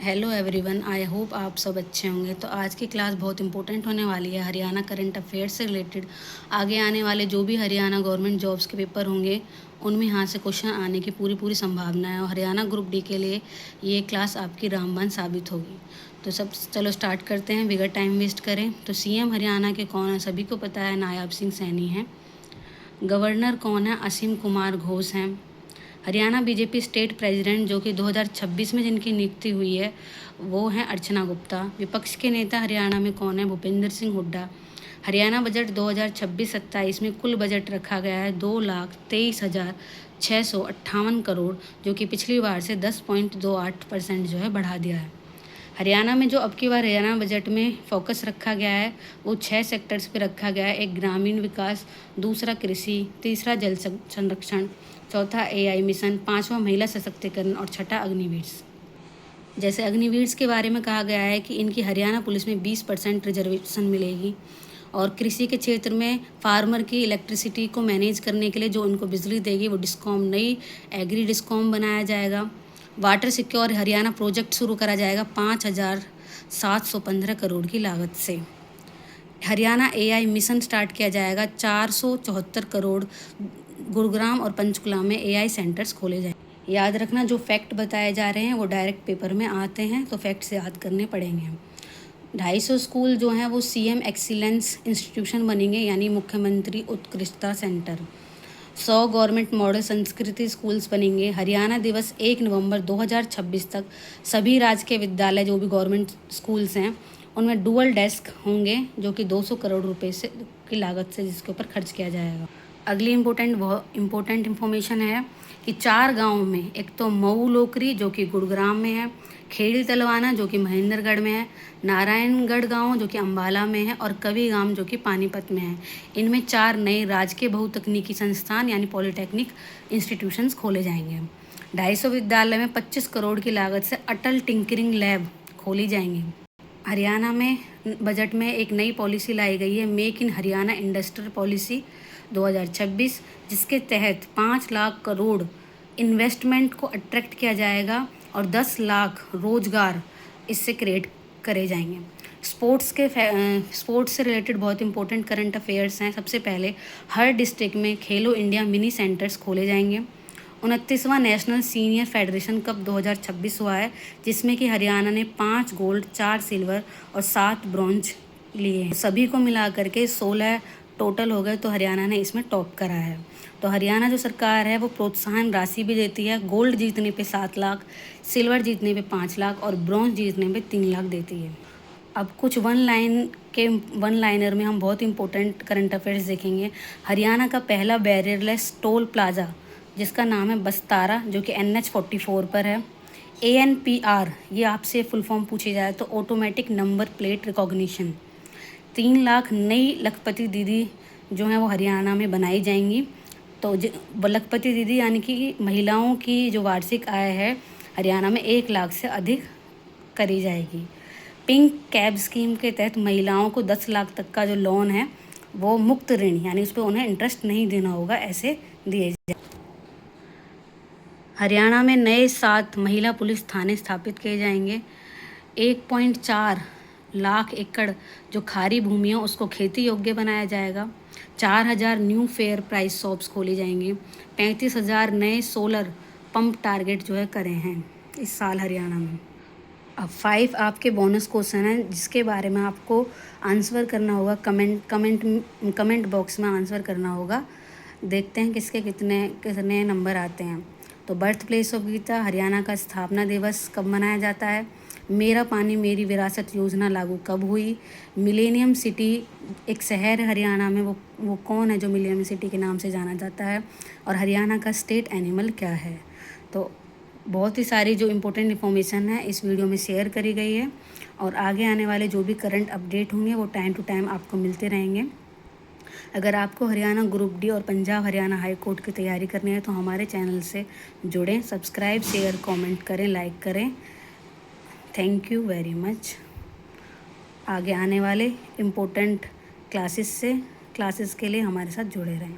Hello everyone, I hope आप सब अच्छे होंगे। तो आज की क्लास बहुत इंपॉर्टेंट होने वाली है। हरियाणा करंट अफेयर्स से रिलेटेड आगे आने वाले जो भी हरियाणा गवर्नमेंट जॉब्स के पेपर होंगे उनमें यहाँ से क्वेश्चन आने की पूरी संभावना है। और हरियाणा ग्रुप डी के लिए ये क्लास आपकी रामबाण साबित होगी। तो सब चलो स्टार्ट करते हैं बिगर टाइम वेस्ट करें। तो सीएम हरियाणा के कौन है? सभी को पता है, नायब सिंह सैनी हैं। गवर्नर कौन है? असीम कुमार घोष हैं। हरियाणा बीजेपी स्टेट प्रेसिडेंट जो कि 2026 में जिनकी नियुक्ति हुई है वो हैं अर्चना गुप्ता। विपक्ष के नेता हरियाणा में कौन है? भूपेंद्र सिंह हुड्डा। हरियाणा बजट 2026-27 में कुल बजट रखा गया है 2,23,658 करोड़, जो कि पिछली बार से 10.28% जो है बढ़ा दिया है। हरियाणा में जो अब की बार हरियाणा बजट में फोकस रखा गया है वो 6 सेक्टर्स पे रखा गया है। एक ग्रामीण विकास, दूसरा कृषि, तीसरा जल संरक्षण, चौथा एआई मिशन, पांचवा महिला सशक्तिकरण और छठा अग्निवीर। जैसे अग्निवीर के बारे में कहा गया है कि इनकी हरियाणा पुलिस में 20% रिजर्वेशन मिलेगी। और कृषि के क्षेत्र में फार्मर की इलेक्ट्रिसिटी को मैनेज करने के लिए जो उनको बिजली देगी वो डिस्कॉम, नई एग्री डिस्कॉम बनाया जाएगा। वाटर सिक्योर हरियाणा प्रोजेक्ट शुरू करा जाएगा 5,715 करोड़ की लागत से। हरियाणा एआई मिशन स्टार्ट किया जाएगा 474 करोड़। गुरुग्राम और पंचकुला में एआई सेंटर्स खोले जाएंगे। याद रखना, जो फैक्ट बताए जा रहे हैं वो डायरेक्ट पेपर में आते हैं, तो फैक्ट्स याद करने पड़ेंगे। 250 स्कूल जो हैं वो सीएम एक्सीलेंस इंस्टीट्यूशन बनेंगे, यानी मुख्यमंत्री उत्कृष्टता सेंटर। 100 गवर्नमेंट मॉडल संस्कृति स्कूल्स बनेंगे। हरियाणा दिवस 1 नवंबर 2026 तक सभी राजकीय विद्यालय जो भी गवर्नमेंट स्कूल्स हैं उनमें डुअल डेस्क होंगे, जो कि 200 करोड़ रुपए से की लागत से जिसके ऊपर खर्च किया जाएगा। अगली इम्पोर्टेंट इन्फॉर्मेशन है कि 4 गाँव में, एक तो मऊ लोकरी जो कि गुरुग्राम में है, खेड़ी तलवाना जो कि महेंद्रगढ़ में है, नारायणगढ़ गांव जो कि अंबाला में है और कवि गांव जो कि पानीपत में है। इनमें 4 नए राजकीय बहुतकनीकी संस्थान यानी पॉलिटेक्निक इंस्टीट्यूशंस खोले जाएंगे। 250 विद्यालय में 25 करोड़ की लागत से अटल टिंकरिंग लैब खोली जाएंगी। हरियाणा में बजट में एक नई पॉलिसी लाई गई है, make in Haryana industrial policy 2026, जिसके तहत 5 लाख करोड़ इन्वेस्टमेंट को अट्रैक्ट किया जाएगा और 10 लाख रोजगार इससे क्रिएट करे जाएंगे। स्पोर्ट्स से रिलेटेड बहुत इंपॉर्टेंट करंट अफेयर्स हैं। सबसे पहले हर डिस्ट्रिक्ट में खेलो इंडिया मिनी सेंटर्स खोले जाएंगे। 29वां नेशनल सीनियर फेडरेशन कप 2026 हुआ है, जिसमें कि हरियाणा ने 5 गोल्ड, 4 सिल्वर और 7 ब्रॉन्ज लिए हैं। सभी को मिला करके 16 टोटल हो गए, तो हरियाणा ने इसमें टॉप करा है। तो हरियाणा जो सरकार है वो प्रोत्साहन राशि भी देती है। गोल्ड जीतने पे 7 लाख, सिल्वर जीतने पे 5 लाख और ब्रॉन्ज जीतने पे 3 लाख देती है। अब कुछ वन लाइनर में हम बहुत इंपॉर्टेंट करंट अफेयर्स देखेंगे। हरियाणा का पहला बैरियरलेस टोल प्लाजा जिसका नाम है बस्तारा, जो कि NH 44 पर है। ANPR, ये आपसे फुल फॉर्म पूछी जाए तो automatic number plate recognition. 3 lakh नई लखपति दीदी जो हैं वो हरियाणा में बनाई जाएंगी। तो लखपति दीदी यानी कि महिलाओं की जो वार्षिक आय है हरियाणा में 1 लाख से अधिक करी जाएगी। पिंक कैब स्कीम के तहत महिलाओं को 10 लाख तक का जो लोन है वो मुक्त ऋण, यानी उस पर उन्हें इंटरेस्ट नहीं देना होगा, ऐसे दिए जाए। हरियाणा में नए 7 महिला पुलिस थाने स्थापित किए जाएंगे। 1.4 लाख एकड़ जो खारी भूमि है उसको खेती योग्य बनाया जाएगा। 4,000 न्यू फेयर प्राइस शॉप्स खोली जाएंगी। 35,000 नए सोलर पंप टारगेट जो है करे हैं इस साल हरियाणा में। अब 5 आपके बोनस क्वेश्चन हैं जिसके बारे में आपको आंसर करना होगा, कमेंट बॉक्स में आंसर करना होगा। देखते हैं किसके कितने नंबर आते हैं। तो birth place of Gita, Haryana का स्थापना दिवस कब मनाया जाता है? मेरा पानी मेरी विरासत योजना लागू कब हुई? मिलेनियम सिटी एक शहर है हरियाणा में, वो कौन है जो मिलेनियम सिटी के नाम से जाना जाता है? और हरियाणा का स्टेट एनिमल क्या है? तो बहुत ही सारी जो इम्पोर्टेंट इन्फॉर्मेशन है इस वीडियो में शेयर करी गई है और आगे आने वाले जो भी करंट अपडेट होंगे वो टाइम टू टाइम आपको मिलते रहेंगे। अगर आपको हरियाणा ग्रुप डी और पंजाब हरियाणा हाई कोर्ट की तैयारी करनी है तो हमारे चैनल से जुड़ें, सब्सक्राइब, शेयर, कमेंट करें, लाइक करें। Thank you very much. आगे आने वाले इम्पोर्टेंट क्लासेस के लिए हमारे साथ जुड़े रहें।